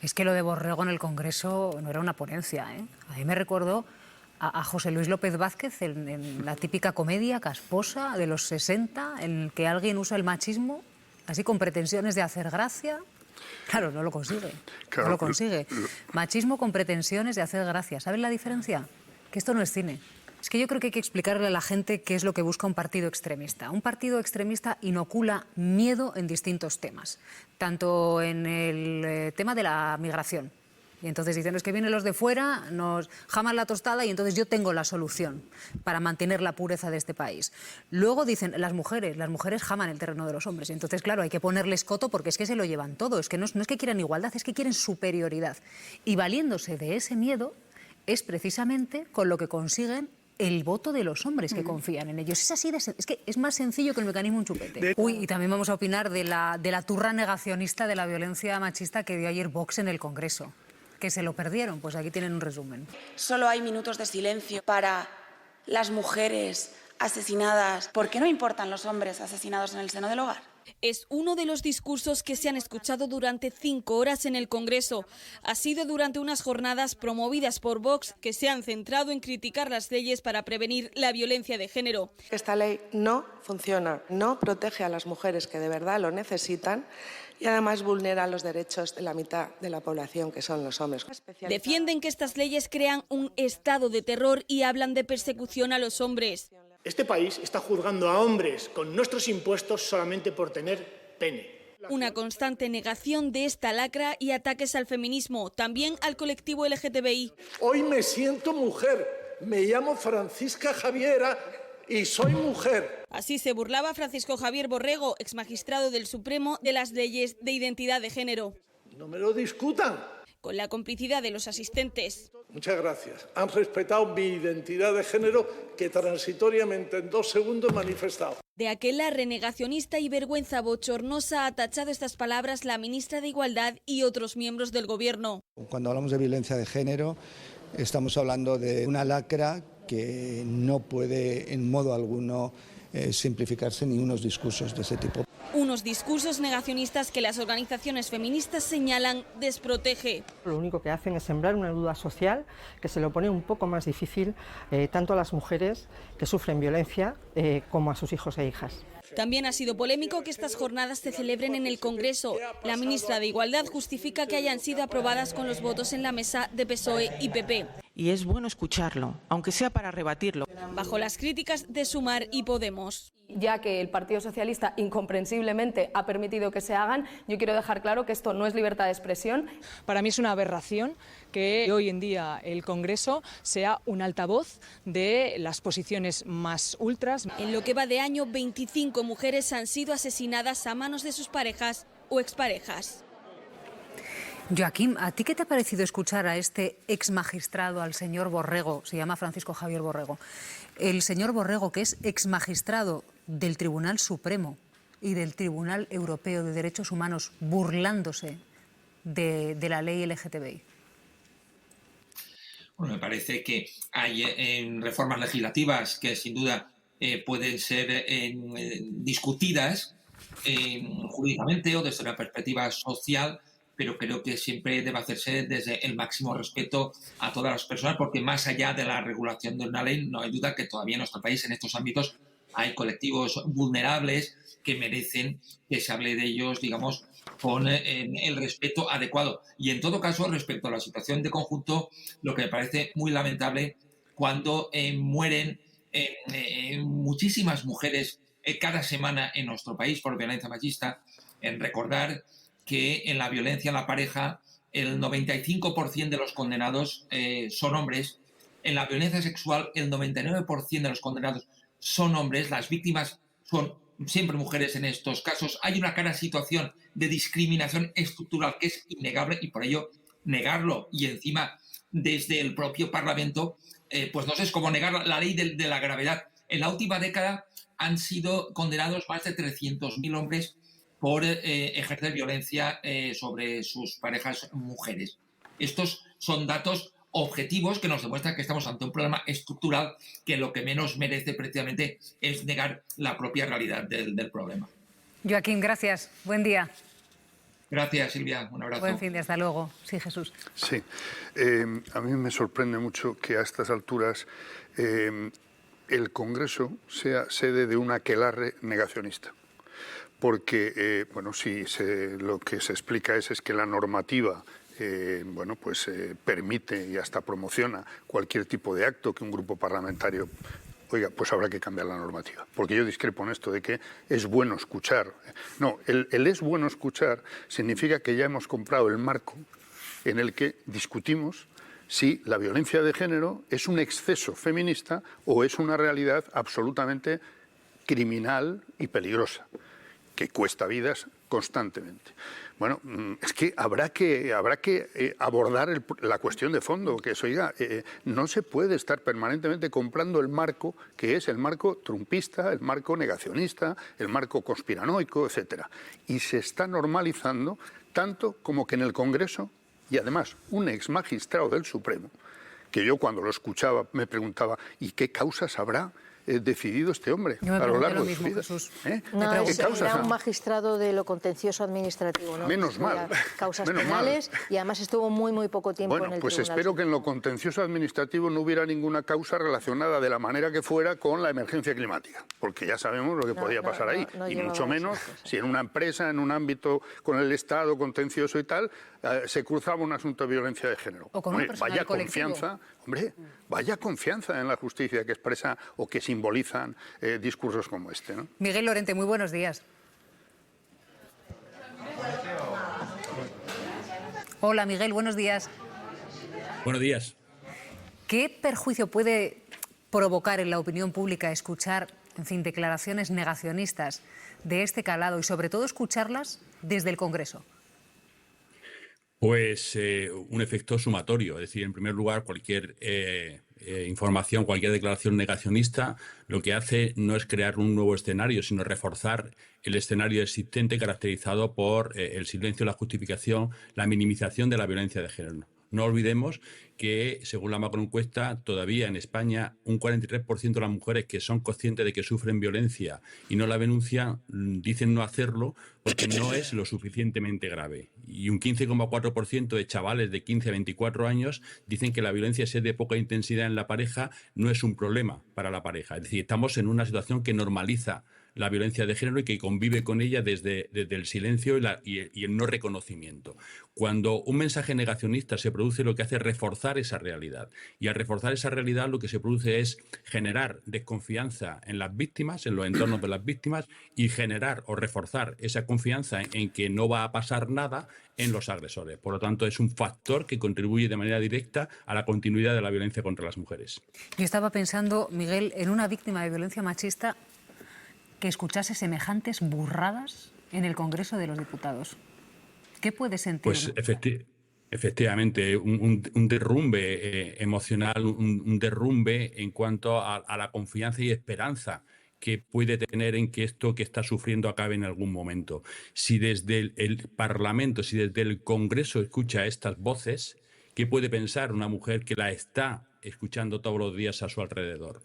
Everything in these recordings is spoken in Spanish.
Es que lo de Borrego en el Congreso no era una ponencia, ¿eh? A mí me recordó a José Luis López Vázquez en la típica comedia casposa de los 60, en que alguien usa el machismo así con pretensiones de hacer gracia. Claro, no lo consigue. Claro, No lo consigue. Machismo con pretensiones de hacer gracia. ¿Saben la diferencia? Que esto no es cine. Es que yo creo que hay que explicarle a la gente qué es lo que busca un partido extremista. Un partido extremista inocula miedo en distintos temas, tanto en el tema de la migración. Y entonces dicen, es que vienen los de fuera, nos jaman la tostada y entonces yo tengo la solución para mantener la pureza de este país. Luego dicen, las mujeres jaman el terreno de los hombres. Y entonces, claro, hay que ponerles coto porque es que se lo llevan todo. Es que no es que quieran igualdad, es que quieren superioridad. Y valiéndose de ese miedo es precisamente con lo que consiguen el voto de los hombres que confían en ellos. Es así es que es más sencillo que el mecanismo un chupete. Uy, y también vamos a opinar de la turra negacionista de la violencia machista que dio ayer Vox en el Congreso. Que se lo perdieron, pues aquí tienen un resumen. Solo hay minutos de silencio para las mujeres asesinadas. ¿Por qué no importan los hombres asesinados en el seno del hogar? Es uno de los discursos que se han escuchado durante 5 horas en el Congreso. Ha sido durante unas jornadas promovidas por Vox que se han centrado en criticar las leyes para prevenir la violencia de género. Esta ley no funciona, no protege a las mujeres que de verdad lo necesitan y además vulnera los derechos de la mitad de la población, que son los hombres. Defienden que estas leyes crean un estado de terror y hablan de persecución a los hombres. Este país está juzgando a hombres con nuestros impuestos solamente por tener pene. Una constante negación de esta lacra y ataques al feminismo, también al colectivo LGTBI. Hoy me siento mujer, me llamo Francisca Javiera y soy mujer. Así se burlaba Francisco Javier Borrego, exmagistrado del Supremo, de las leyes de identidad de género. No me lo discutan. Con la complicidad de los asistentes. Muchas gracias. Han respetado mi identidad de género que transitoriamente en 2 segundos he manifestado. De aquella renegacionista y vergüenza bochornosa ha tachado estas palabras la ministra de Igualdad y otros miembros del Gobierno. Cuando hablamos de violencia de género, estamos hablando de una lacra que no puede en modo alguno simplificarse ni unos discursos de ese tipo. Unos discursos negacionistas que las organizaciones feministas señalan desprotege. Lo único que hacen es sembrar una duda social que se lo pone un poco más difícil tanto a las mujeres que sufren violencia como a sus hijos e hijas. También ha sido polémico que estas jornadas se celebren en el Congreso. La ministra de Igualdad justifica que hayan sido aprobadas con los votos en la mesa de PSOE y PP. Y es bueno escucharlo, aunque sea para rebatirlo. Bajo las críticas de Sumar y Podemos. Ya que el Partido Socialista incomprensiblemente ha permitido que se hagan, yo quiero dejar claro que esto no es libertad de expresión. Para mí es una aberración que hoy en día el Congreso sea un altavoz de las posiciones más ultras. En lo que va de año, 25 mujeres han sido asesinadas a manos de sus parejas o exparejas. Joaquín, ¿a ti qué te ha parecido escuchar a este ex magistrado, al señor Borrego? Se llama Francisco Javier Borrego. El señor Borrego, que es ex magistrado del Tribunal Supremo y del Tribunal Europeo de Derechos Humanos, burlándose de la ley LGTBI. Bueno, me parece que hay reformas legislativas que sin duda pueden ser discutidas jurídicamente o desde una perspectiva social, pero creo que siempre debe hacerse desde el máximo respeto a todas las personas, porque más allá de la regulación de una ley, no hay duda que todavía en nuestro país, en estos ámbitos, hay colectivos vulnerables que merecen que se hable de ellos, digamos, con el respeto adecuado. Y en todo caso, respecto a la situación de conjunto, lo que me parece muy lamentable cuando mueren muchísimas mujeres cada semana en nuestro país por violencia machista, en recordar que en la violencia en la pareja el 95% de los condenados son hombres. En la violencia sexual el 99% de los condenados son hombres. Las víctimas son siempre mujeres en estos casos. Hay una clara situación de discriminación estructural que es innegable y por ello negarlo y encima desde el propio Parlamento, pues no sé, es como negar la ley de la gravedad. En la última década han sido condenados más de 300.000 hombres por ejercer violencia sobre sus parejas mujeres. Estos son datos objetivos que nos demuestran que estamos ante un problema estructural que lo que menos merece precisamente es negar la propia realidad del problema. Joaquín, gracias. Buen día. Gracias, Silvia. Un abrazo. Buen fin de, hasta luego. Sí, Jesús. Sí. A mí me sorprende mucho que a estas alturas el Congreso sea sede de un aquelarre negacionista. Porque, si lo que se explica es que la normativa permite y hasta promociona cualquier tipo de acto que un grupo parlamentario... Oiga, pues habrá que cambiar la normativa. Porque yo discrepo en esto de que es bueno escuchar. No, el es bueno escuchar significa que ya hemos comprado el marco en el que discutimos si la violencia de género es un exceso feminista o es una realidad absolutamente criminal y peligrosa, que cuesta vidas constantemente. Bueno, es que habrá que abordar la cuestión de fondo, que es, oiga, no se puede estar permanentemente comprando el marco, que es el marco trumpista, el marco negacionista, el marco conspiranoico, etcétera. Y se está normalizando tanto como que en el Congreso, y además un ex magistrado del Supremo, que yo cuando lo escuchaba me preguntaba, ¿y qué causas habrá decidido este hombre a lo largo de su vida? No, era un magistrado de lo contencioso administrativo, ¿no? Menos mal. Causas penales y además estuvo muy poco tiempo en el pues tribunal. Espero que en lo contencioso administrativo no hubiera ninguna causa relacionada de la manera que fuera con la emergencia climática, porque ya sabemos lo que podía pasar ahí, y mucho menos si en una empresa, en un ámbito con el Estado contencioso y tal, se cruzaba un asunto de violencia de género. Vaya confianza, vaya confianza en la justicia que expresa o que simbolizan discursos como este, ¿no? Miguel Lorente, muy buenos días. Hola, Miguel, buenos días. Buenos días. ¿Qué perjuicio puede provocar en la opinión pública escuchar, declaraciones negacionistas de este calado y sobre todo escucharlas desde el Congreso? Pues un efecto sumatorio, es decir, en primer lugar, cualquier información, cualquier declaración negacionista, lo que hace no es crear un nuevo escenario, sino reforzar el escenario existente caracterizado por el silencio, la justificación, la minimización de la violencia de género. No olvidemos que, según la macroencuesta, todavía en España un 43% de las mujeres que son conscientes de que sufren violencia y no la denuncian, dicen no hacerlo porque no es lo suficientemente grave. Y un 15,4% de chavales de 15 a 24 años dicen que la violencia, si es de poca intensidad en la pareja, no es un problema para la pareja. Es decir, estamos en una situación que normaliza la violencia de género y que convive con ella desde el silencio y el no reconocimiento. Cuando un mensaje negacionista se produce, lo que hace es reforzar esa realidad. Y al reforzar esa realidad, lo que se produce es generar desconfianza en las víctimas, en los entornos de las víctimas, y generar o reforzar esa confianza en que no va a pasar nada en los agresores. Por lo tanto, es un factor que contribuye de manera directa a la continuidad de la violencia contra las mujeres. Yo estaba pensando, Miguel, en una víctima de violencia machista que escuchase semejantes burradas en el Congreso de los Diputados. ¿Qué puede sentir? Pues efectivamente, un derrumbe emocional, un derrumbe en cuanto a la confianza y esperanza que puede tener en que esto que está sufriendo acabe en algún momento. Si desde el Parlamento, si desde el Congreso escucha estas voces, ¿qué puede pensar una mujer que la está escuchando todos los días a su alrededor?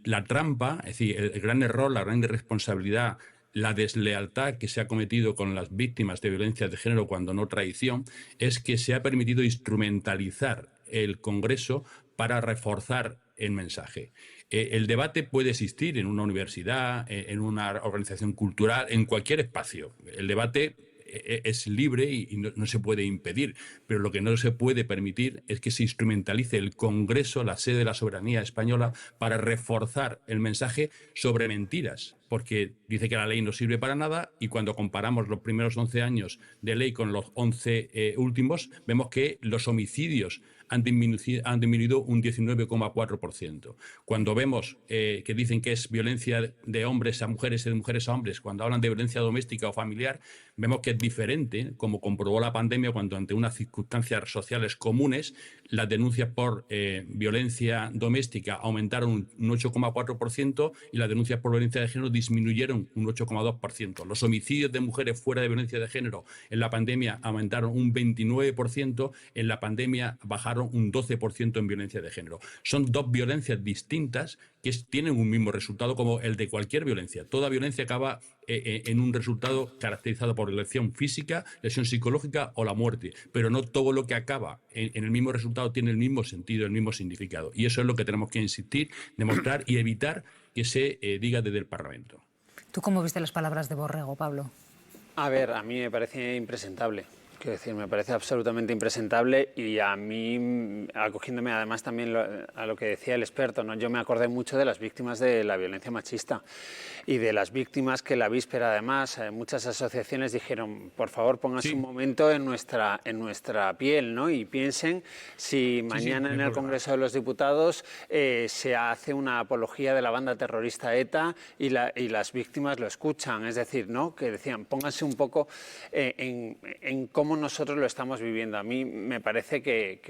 La trampa, es decir, el gran error, la gran irresponsabilidad, la deslealtad que se ha cometido con las víctimas de violencia de género, cuando no traición, es que se ha permitido instrumentalizar el Congreso para reforzar el mensaje. El debate puede existir en una universidad, en una organización cultural, en cualquier espacio. El debate es libre y no se puede impedir, pero lo que no se puede permitir es que se instrumentalice el Congreso, la sede de la soberanía española, para reforzar el mensaje sobre mentiras, porque dice que la ley no sirve para nada y cuando comparamos los primeros 11 años de ley con los 11 últimos, vemos que los homicidios han disminuido un 19,4%. Cuando vemos que dicen que es violencia de hombres a mujeres y de mujeres a hombres, cuando hablan de violencia doméstica o familiar, vemos que es diferente, como comprobó la pandemia, cuando ante unas circunstancias sociales comunes, las denuncias por violencia doméstica aumentaron un 8,4% y las denuncias por violencia de género disminuyeron un 8,2%. Los homicidios de mujeres fuera de violencia de género en la pandemia aumentaron un 29%, en la pandemia bajaron un 12% en violencia de género. Son dos violencias distintas que tienen un mismo resultado como el de cualquier violencia. Toda violencia acaba en un resultado caracterizado por lesión física, lesión psicológica o la muerte, pero no todo lo que acaba en el mismo resultado tiene el mismo sentido, el mismo significado. Y eso es lo que tenemos que insistir, demostrar y evitar que se diga desde el Parlamento. ¿Tú cómo viste las palabras de Borrego, Pablo? A ver, a mí me parece impresentable. Quiero decir, me parece absolutamente impresentable y a mí, acogiéndome además también a lo que decía el experto, ¿no? Yo me acordé mucho de las víctimas de la violencia machista y de las víctimas que la víspera además muchas asociaciones dijeron, por favor pónganse un momento en nuestra piel, ¿no? Y piensen si mañana en el Congreso de los Diputados se hace una apología de la banda terrorista ETA y las víctimas lo escuchan, es decir, ¿no? Que decían, pónganse un poco en cómo nosotros lo estamos viviendo. A mí me parece que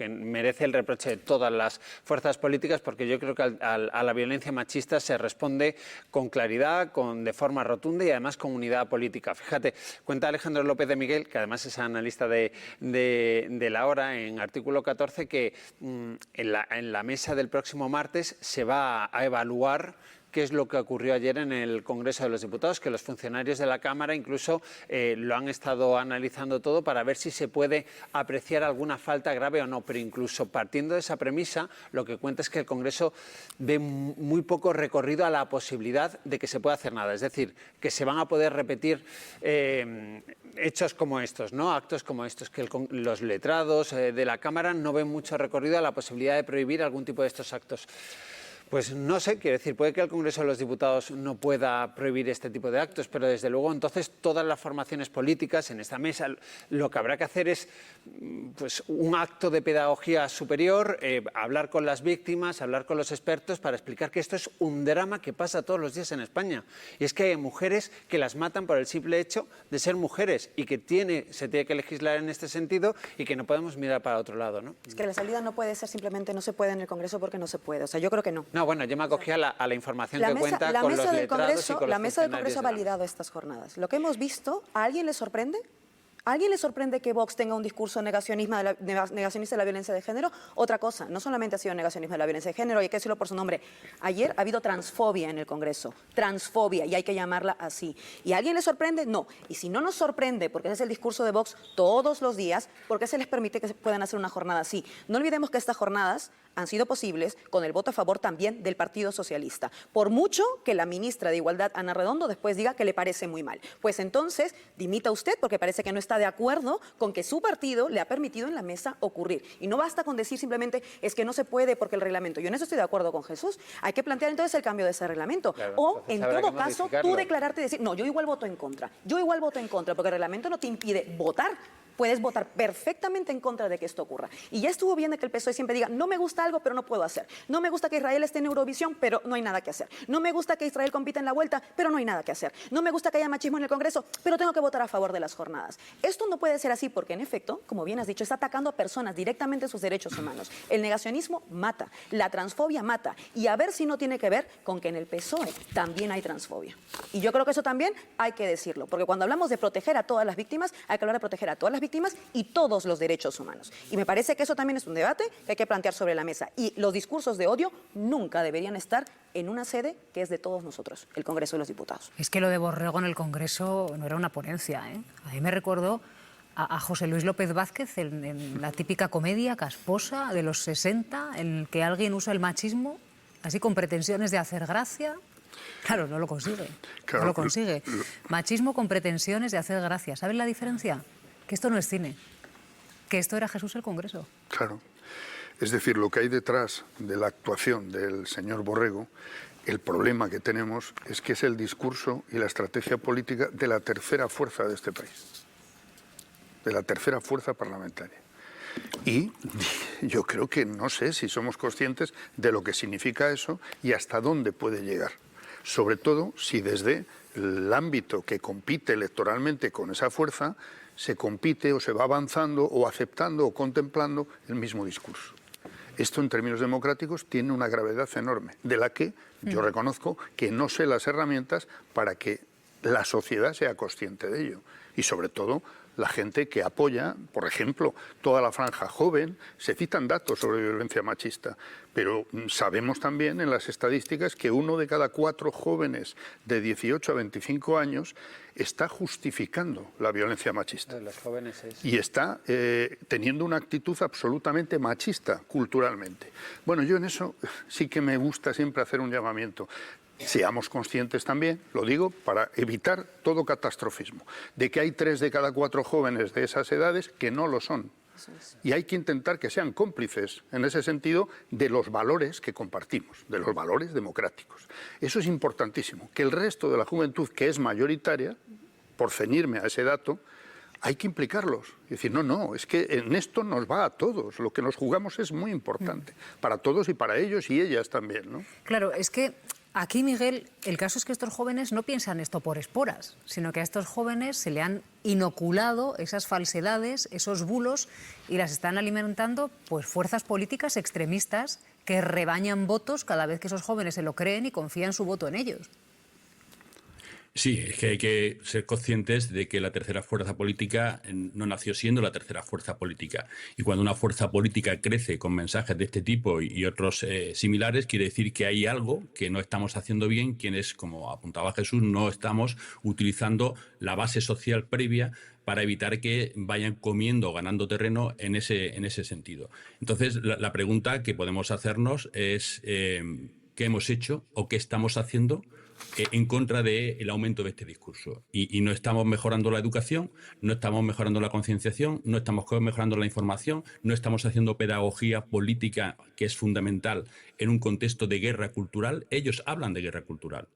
merece el reproche de todas las fuerzas políticas, porque yo creo que a la violencia machista se responde con claridad, de forma rotunda y además con unidad política. Fíjate, cuenta Alejandro López de Miguel, que además es analista de La Hora, en artículo 14, que en la mesa del próximo martes se va a evaluar qué es lo que ocurrió ayer en el Congreso de los Diputados, que los funcionarios de la Cámara incluso lo han estado analizando todo para ver si se puede apreciar alguna falta grave o no, pero incluso partiendo de esa premisa, lo que cuenta es que el Congreso ve muy poco recorrido a la posibilidad de que se pueda hacer nada, es decir, que se van a poder repetir hechos como estos, ¿no? Actos como estos, que los letrados de la Cámara no ven mucho recorrido a la posibilidad de prohibir algún tipo de estos actos. Pues no sé, quiero decir, puede que el Congreso de los Diputados no pueda prohibir este tipo de actos, pero desde luego entonces todas las formaciones políticas en esta mesa lo que habrá que hacer es pues un acto de pedagogía superior, hablar con las víctimas, hablar con los expertos para explicar que esto es un drama que pasa todos los días en España. Y es que hay mujeres que las matan por el simple hecho de ser mujeres y que se tiene que legislar en este sentido y que no podemos mirar para otro lado, ¿no? Es que la salida no puede ser simplemente no se puede en el Congreso porque no se puede. O sea, yo creo que no. No, bueno, yo me acogía a la información que cuenta con los letrados y con los La mesa del Congreso ha validado estas jornadas. Lo que hemos visto, ¿a alguien le sorprende? ¿A alguien le sorprende que Vox tenga un discurso negacionista de la violencia de género? Otra cosa, no solamente ha sido negacionismo de la violencia de género, y hay que decirlo por su nombre. Ayer ha habido transfobia en el Congreso, transfobia, y hay que llamarla así. ¿Y a alguien le sorprende? No. Y si no nos sorprende, porque ese es el discurso de Vox todos los días, ¿por qué se les permite que puedan hacer una jornada así? No olvidemos que estas jornadas han sido posibles con el voto a favor también del Partido Socialista. Por mucho que la ministra de Igualdad, Ana Redondo, después diga que le parece muy mal. Pues entonces, dimita usted porque parece que no está de acuerdo con que su partido le ha permitido en la mesa ocurrir. Y no basta con decir simplemente es que no se puede porque el reglamento. Yo en eso estoy de acuerdo con Jesús. Hay que plantear entonces el cambio de ese reglamento. Claro, o en todo caso, tú declararte y decir, no, yo igual voto en contra. Yo igual voto en contra porque el reglamento no te impide votar. Puedes votar perfectamente en contra de que esto ocurra. Y ya estuvo bien de que el PSOE siempre diga, no me gusta algo, pero no puedo hacer. No me gusta que Israel esté en Eurovisión, pero no hay nada que hacer. No me gusta que Israel compita en la vuelta, pero no hay nada que hacer. No me gusta que haya machismo en el Congreso, pero tengo que votar a favor de las jornadas. Esto no puede ser así porque, en efecto, como bien has dicho, está atacando a personas directamente sus derechos humanos. El negacionismo mata, la transfobia mata. Y a ver si no tiene que ver con que en el PSOE también hay transfobia. Y yo creo que eso también hay que decirlo, porque cuando hablamos de proteger a todas las víctimas, hay que hablar de proteger a todas las víctimas y todos los derechos humanos. Y me parece que eso también es un debate que hay que plantear sobre la mesa. Y los discursos de odio nunca deberían estar en una sede que es de todos nosotros, el Congreso de los Diputados. Es que lo de Borrego en el Congreso no era una ponencia, ¿eh? A mí me recordó a José Luis López Vázquez en la típica comedia casposa de los 60, en que alguien usa el machismo así con pretensiones de hacer gracia. Claro, no lo consigue. Claro, no lo consigue. Machismo con pretensiones de hacer gracia. ¿Saben la diferencia? Que esto no es cine, que esto era Jesús el Congreso. Claro. Es decir, lo que hay detrás de la actuación del señor Borrego, el problema que tenemos es que es el discurso y la estrategia política de la tercera fuerza de este país, de la tercera fuerza parlamentaria. Y yo creo que no sé si somos conscientes de lo que significa eso y hasta dónde puede llegar. Sobre todo si desde el ámbito que compite electoralmente con esa fuerza se compite o se va avanzando o aceptando o contemplando el mismo discurso. Esto en términos democráticos tiene una gravedad enorme, de la que yo reconozco que no sé las herramientas para que la sociedad sea consciente de ello. Y sobre todo la gente que apoya, por ejemplo, toda la franja joven. Se citan datos sobre violencia machista, pero sabemos también en las estadísticas que 1 de cada 4 jóvenes de 18 a 25 años está justificando la violencia machista. Los jóvenes es... Y está teniendo una actitud absolutamente machista culturalmente. Bueno, yo en eso sí que me gusta siempre hacer un llamamiento. Seamos conscientes también, lo digo, para evitar todo catastrofismo, de que hay 3 de cada 4 jóvenes de esas edades que no lo son. Y hay que intentar que sean cómplices, en ese sentido, de los valores que compartimos, de los valores democráticos. Eso es importantísimo, que el resto de la juventud, que es mayoritaria, por ceñirme a ese dato, hay que implicarlos. Es decir, no, es que en esto nos va a todos. Lo que nos jugamos es muy importante, para todos y para ellos y ellas también, ¿no? Claro, es que aquí, Miguel, el caso es que estos jóvenes no piensan esto por esporas, sino que a estos jóvenes se le han inoculado esas falsedades, esos bulos, y las están alimentando pues fuerzas políticas extremistas que rebañan votos cada vez que esos jóvenes se lo creen y confían su voto en ellos. Sí, es que hay que ser conscientes de que la tercera fuerza política no nació siendo la tercera fuerza política. Y cuando una fuerza política crece con mensajes de este tipo y otros similares, quiere decir que hay algo que no estamos haciendo bien, quienes, como apuntaba Jesús, no estamos utilizando la base social previa para evitar que vayan comiendo o ganando terreno en ese sentido. Entonces, la pregunta que podemos hacernos es ¿qué hemos hecho o qué estamos haciendo en contra del aumento de este discurso? Y no estamos mejorando la educación, no estamos mejorando la concienciación, no estamos mejorando la información, no estamos haciendo pedagogía política, que es fundamental en un contexto de guerra cultural. Ellos hablan de guerra cultural.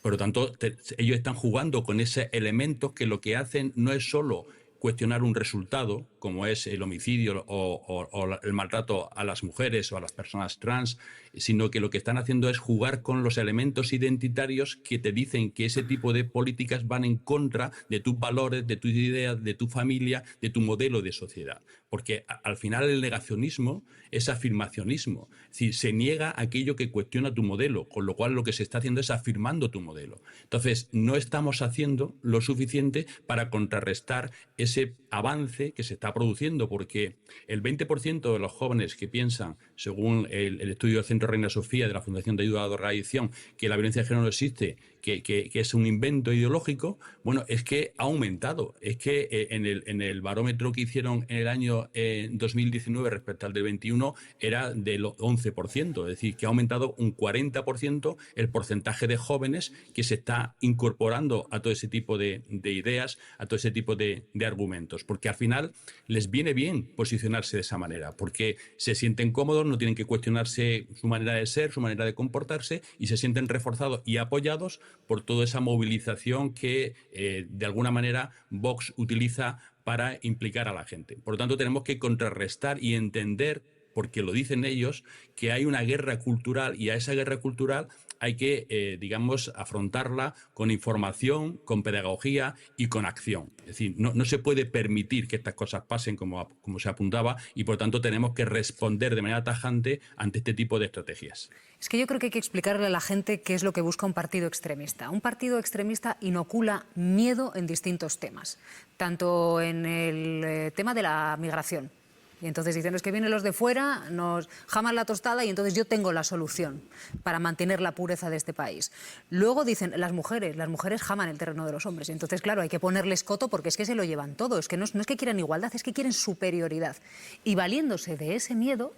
Por lo tanto, ellos están jugando con ese elemento que lo que hacen no es solo cuestionar un resultado, como es el homicidio o el maltrato a las mujeres o a las personas trans, sino que lo que están haciendo es jugar con los elementos identitarios que te dicen que ese tipo de políticas van en contra de tus valores, de tus ideas, de tu familia, de tu modelo de sociedad. Porque al final el negacionismo es afirmacionismo. Es decir, se niega aquello que cuestiona tu modelo, con lo cual lo que se está haciendo es afirmando tu modelo. Entonces, no estamos haciendo lo suficiente para contrarrestar ese avance que se está produciendo, porque el 20% de los jóvenes que piensan, según el estudio del Centro Reina Sofía de la Fundación de Ayuda a la Drogadicción, que la violencia de género no existe, que es un invento ideológico, bueno, es que ha aumentado. Es que en el barómetro que hicieron en el año 2019 respecto al del 21 era del 11%, es decir, que ha aumentado un 40% el porcentaje de jóvenes que se está incorporando a todo ese tipo de ideas, a todo ese tipo de argumentos, porque al final les viene bien posicionarse de esa manera, porque se sienten cómodos, no tienen que cuestionarse su manera de ser, su manera de comportarse, y se sienten reforzados y apoyados por toda esa movilización que de alguna manera Vox utiliza para implicar a la gente. Por lo tanto, tenemos que contrarrestar y entender, porque lo dicen ellos, que hay una guerra cultural, y a esa guerra cultural hay que, digamos, afrontarla con información, con pedagogía y con acción. Es decir, no se puede permitir que estas cosas pasen como se apuntaba, y por tanto tenemos que responder de manera tajante ante este tipo de estrategias. Es que yo creo que hay que explicarle a la gente qué es lo que busca un partido extremista. Un partido extremista inocula miedo en distintos temas, tanto en el tema de la migración. Y entonces dicen, es que vienen los de fuera, nos jaman la tostada y entonces yo tengo la solución para mantener la pureza de este país. Luego dicen, las mujeres jaman el terreno de los hombres. Y entonces, claro, hay que ponerles coto porque es que se lo llevan todo. Es que no es que quieran igualdad, es que quieren superioridad. Y valiéndose de ese miedo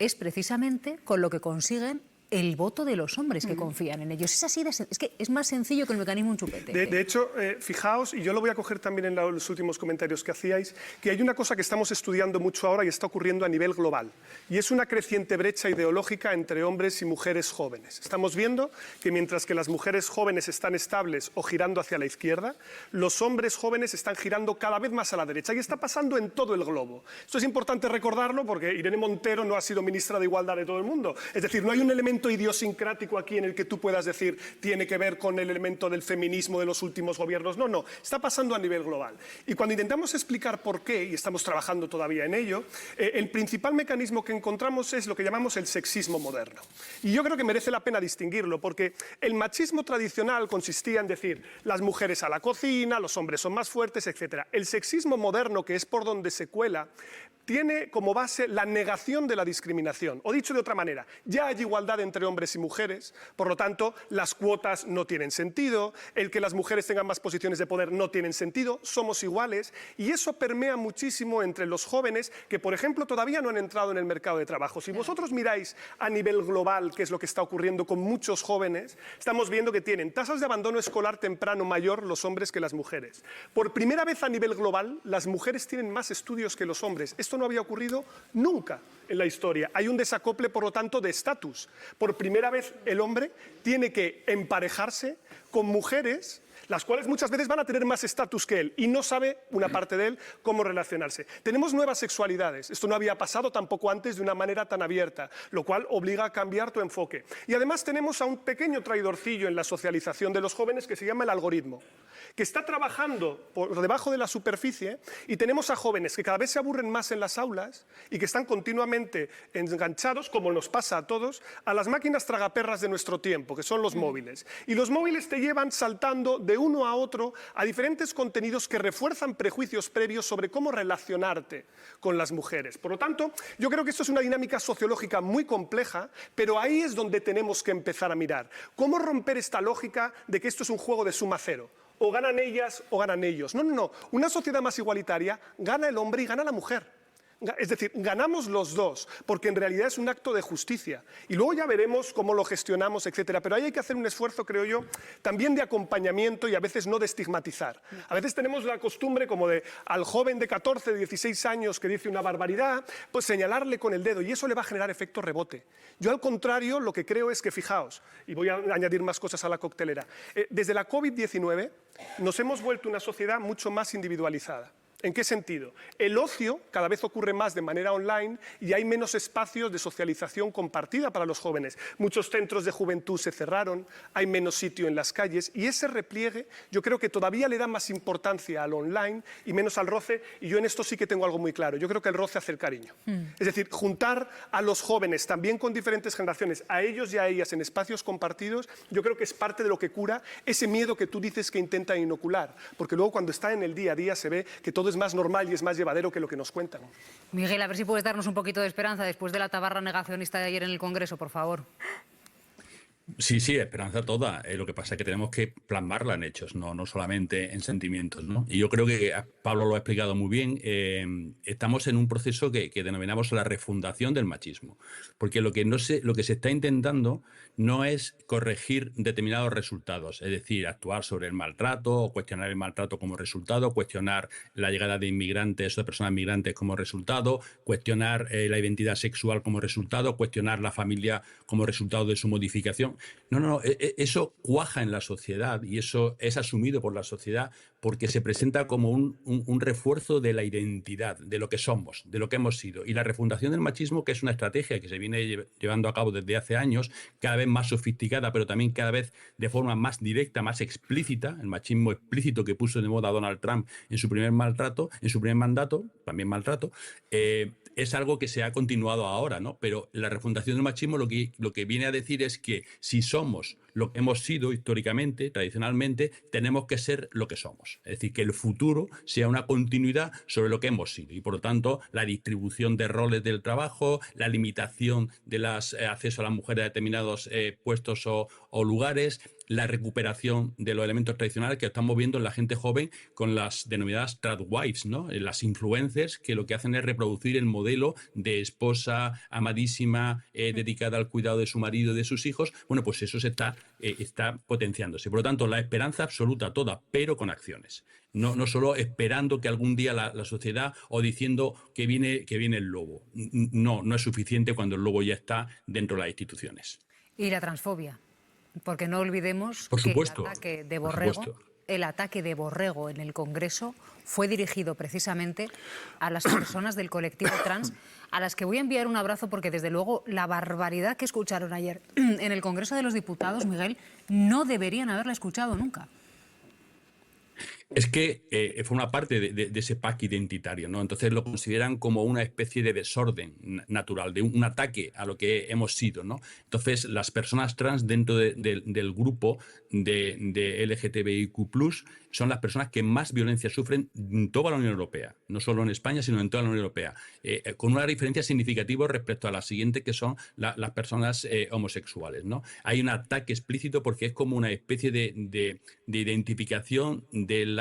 es precisamente con lo que consiguen el voto de los hombres que confían en ellos. Es así es que es más sencillo que el mecanismo un chupete. De hecho, fijaos, y yo lo voy a coger también en los últimos comentarios que hacíais, que hay una cosa que estamos estudiando mucho ahora y está ocurriendo a nivel global, y es una creciente brecha ideológica entre hombres y mujeres jóvenes. Estamos viendo que mientras que las mujeres jóvenes están estables o girando hacia la izquierda, los hombres jóvenes están girando cada vez más a la derecha, y está pasando en todo el globo. Esto es importante recordarlo porque Irene Montero no ha sido ministra de Igualdad de todo el mundo. Es decir, no hay un elemento elemento idiosincrático aquí en el que tú puedas decir tiene que ver con el elemento del feminismo de los últimos gobiernos. No, no, está pasando a nivel global. Y cuando intentamos explicar por qué, y estamos trabajando todavía en ello, el principal mecanismo que encontramos es lo que llamamos el sexismo moderno. Y yo creo que merece la pena distinguirlo, porque el machismo tradicional consistía en decir las mujeres a la cocina, los hombres son más fuertes, etc. El sexismo moderno, que es por donde se cuela, tiene como base la negación de la discriminación. O dicho de otra manera, ya hay igualdad entre hombres y mujeres, por lo tanto, las cuotas no tienen sentido, el que las mujeres tengan más posiciones de poder no tienen sentido, somos iguales, y eso permea muchísimo entre los jóvenes que, por ejemplo, todavía no han entrado en el mercado de trabajo. Si vosotros miráis a nivel global qué es lo que está ocurriendo con muchos jóvenes, estamos viendo que tienen tasas de abandono escolar temprano mayor los hombres que las mujeres. Por primera vez a nivel global, las mujeres tienen más estudios que los hombres. Esto no había ocurrido nunca en la historia. Hay un desacople, por lo tanto, de estatus. Por primera vez el hombre tiene que emparejarse con mujeres, las cuales muchas veces van a tener más estatus que él y no sabe una parte de él cómo relacionarse. Tenemos nuevas sexualidades. Esto no había pasado tampoco antes de una manera tan abierta, lo cual obliga a cambiar tu enfoque. Y además tenemos a un pequeño traidorcillo en la socialización de los jóvenes que se llama el algoritmo, que está trabajando por debajo de la superficie, y tenemos a jóvenes que cada vez se aburren más en las aulas y que están continuamente enganchados, como nos pasa a todos, a las máquinas tragaperras de nuestro tiempo, que son los móviles. Y los móviles te llevan saltando de uno a otro a diferentes contenidos que refuerzan prejuicios previos sobre cómo relacionarte con las mujeres. Por lo tanto, yo creo que esto es una dinámica sociológica muy compleja, pero ahí es donde tenemos que empezar a mirar. ¿Cómo romper esta lógica de que esto es un juego de suma cero? O ganan ellas o ganan ellos. No, no, no. Una sociedad más igualitaria gana el hombre y gana la mujer. Es decir, ganamos los dos, porque en realidad es un acto de justicia. Y luego ya veremos cómo lo gestionamos, etcétera. Pero ahí hay que hacer un esfuerzo, creo yo, también de acompañamiento y a veces no de estigmatizar. A veces tenemos la costumbre como de al joven de 14, 16 años que dice una barbaridad, pues señalarle con el dedo, y eso le va a generar efecto rebote. Yo, al contrario, lo que creo es que, fijaos, y voy a añadir más cosas a la coctelera, desde la COVID-19 nos hemos vuelto una sociedad mucho más individualizada. ¿En qué sentido? El ocio cada vez ocurre más de manera online y hay menos espacios de socialización compartida para los jóvenes. Muchos centros de juventud se cerraron, hay menos sitio en las calles, y ese repliegue yo creo que todavía le da más importancia al online y menos al roce, y yo en esto sí que tengo algo muy claro. Yo creo que el roce hace el cariño. Es decir, juntar a los jóvenes, también con diferentes generaciones, a ellos y a ellas en espacios compartidos, yo creo que es parte de lo que cura ese miedo que tú dices que intentan inocular, porque luego cuando está en el día a día se ve que todo es más normal y es más llevadero que lo que nos cuentan. Miguel, a ver si puedes darnos un poquito de esperanza después de la tabarra negacionista de ayer en el Congreso, por favor. Sí, sí, esperanza toda. Lo que pasa es que tenemos que plasmarla en hechos, no solamente en sentimientos, ¿no? Y yo creo que Pablo lo ha explicado muy bien. Estamos en un proceso que denominamos la refundación del machismo. Porque lo que se está intentando no es corregir determinados resultados, es decir, actuar sobre el maltrato o cuestionar el maltrato como resultado, cuestionar la llegada de inmigrantes o de personas migrantes como resultado, cuestionar la identidad sexual como resultado, cuestionar la familia como resultado de su modificación. No, eso cuaja en la sociedad y eso es asumido por la sociedad porque se presenta como un refuerzo de la identidad, de lo que somos, de lo que hemos sido. Y la refundación del machismo, que es una estrategia que se viene llevando a cabo desde hace años, cada vez más sofisticada, pero también cada vez de forma más directa, más explícita, el machismo explícito que puso de moda Donald Trump en su primer mandato, también maltrato, es algo que se ha continuado ahora, ¿no? Pero la refundación del machismo lo que viene a decir es que si somos lo que hemos sido históricamente, tradicionalmente, tenemos que ser lo que somos. Es decir, que el futuro sea una continuidad sobre lo que hemos sido. Y por lo tanto, la distribución de roles del trabajo, la limitación del acceso a las mujeres a determinados puestos o lugares, la recuperación de los elementos tradicionales que estamos viendo en la gente joven con las denominadas tradwives, ¿no? Las influencers que lo que hacen es reproducir el modelo de esposa amadísima, dedicada al cuidado de su marido y de sus hijos. Bueno, pues eso está potenciándose. Por lo tanto, la esperanza absoluta toda, pero con acciones. No solo esperando que algún día la sociedad o diciendo que viene el lobo. No es suficiente cuando el lobo ya está dentro de las instituciones. Y la transfobia. Porque no olvidemos que el ataque de Borrego el ataque de Borrego en el Congreso fue dirigido precisamente a las personas del colectivo trans, a las que voy a enviar un abrazo porque, desde luego, la barbaridad que escucharon ayer en el Congreso de los Diputados, Miguel, no deberían haberla escuchado nunca. Es que forma parte de ese pack identitario, ¿no? Entonces lo consideran como una especie de desorden natural, de un ataque a lo que hemos sido, ¿no? Entonces las personas trans dentro del grupo de LGTBIQ+, son las personas que más violencia sufren en toda la Unión Europea, no solo en España, sino en toda la Unión Europea, con una diferencia significativa respecto a la siguiente, que son las personas homosexuales, ¿no? Hay un ataque explícito porque es como una especie de identificación de la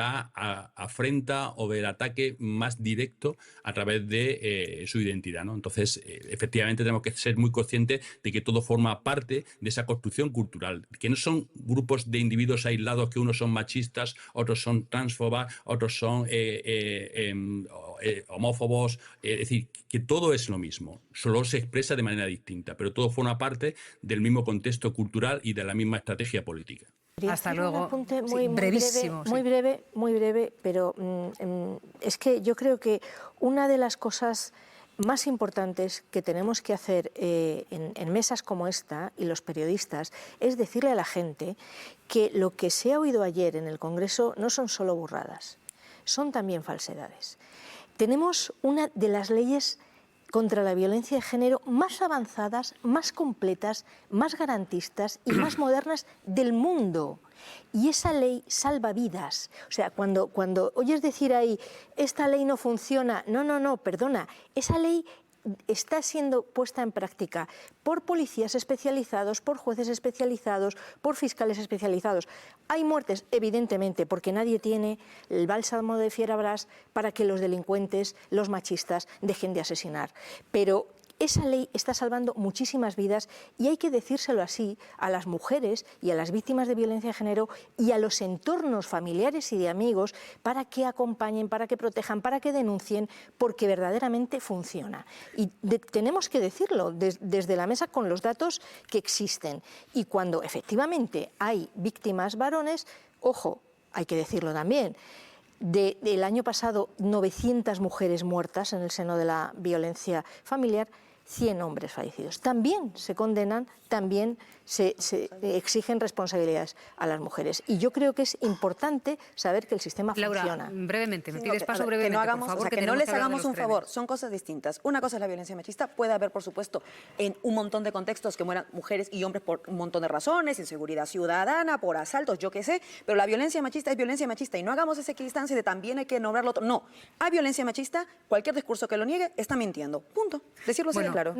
afrenta o del ataque más directo a través de su identidad, ¿no? Entonces, efectivamente, tenemos que ser muy conscientes de que todo forma parte de esa construcción cultural, que no son grupos de individuos aislados, que unos son machistas, otros son transfobas, otros son homófobos, es decir, que todo es lo mismo, solo se expresa de manera distinta, pero todo forma parte del mismo contexto cultural y de la misma estrategia política. Hasta luego. Un apunte Brevísimo. Muy breve, pero es que yo creo que una de las cosas más importantes que tenemos que hacer en mesas como esta, y los periodistas, es decirle a la gente que lo que se ha oído ayer en el Congreso no son solo burradas, son también falsedades. Tenemos una de las leyes contra la violencia de género más avanzadas, más completas, más garantistas y más modernas del mundo. Y esa ley salva vidas. O sea, cuando oyes decir ahí, esta ley no funciona, no, perdona, esa ley está siendo puesta en práctica por policías especializados, por jueces especializados, por fiscales especializados. Hay muertes, evidentemente, porque nadie tiene el bálsamo de Fierabras para que los delincuentes, los machistas, dejen de asesinar. Pero esa ley está salvando muchísimas vidas y hay que decírselo así a las mujeres y a las víctimas de violencia de género y a los entornos familiares y de amigos para que acompañen, para que protejan, para que denuncien, porque verdaderamente funciona. Y tenemos que decirlo desde la mesa con los datos que existen. Y cuando efectivamente hay víctimas varones, ojo, hay que decirlo también, del año pasado 900 mujeres muertas en el seno de la violencia familiar, 100 hombres fallecidos. También se condenan, también se exigen responsabilidades a las mujeres. Y yo creo que es importante saber que el sistema funciona. Laura, brevemente, me pides paso brevemente, por favor, que no les hagamos un favor, son cosas distintas. Una cosa es la violencia machista, puede haber, por supuesto, en un montón de contextos que mueran mujeres y hombres por un montón de razones, inseguridad ciudadana, por asaltos, yo qué sé, pero la violencia machista es violencia machista y no hagamos esa equidistancia de también hay que nombrar lo otro. No, hay violencia machista, cualquier discurso que lo niegue está mintiendo. Punto. Decirlo así de claro.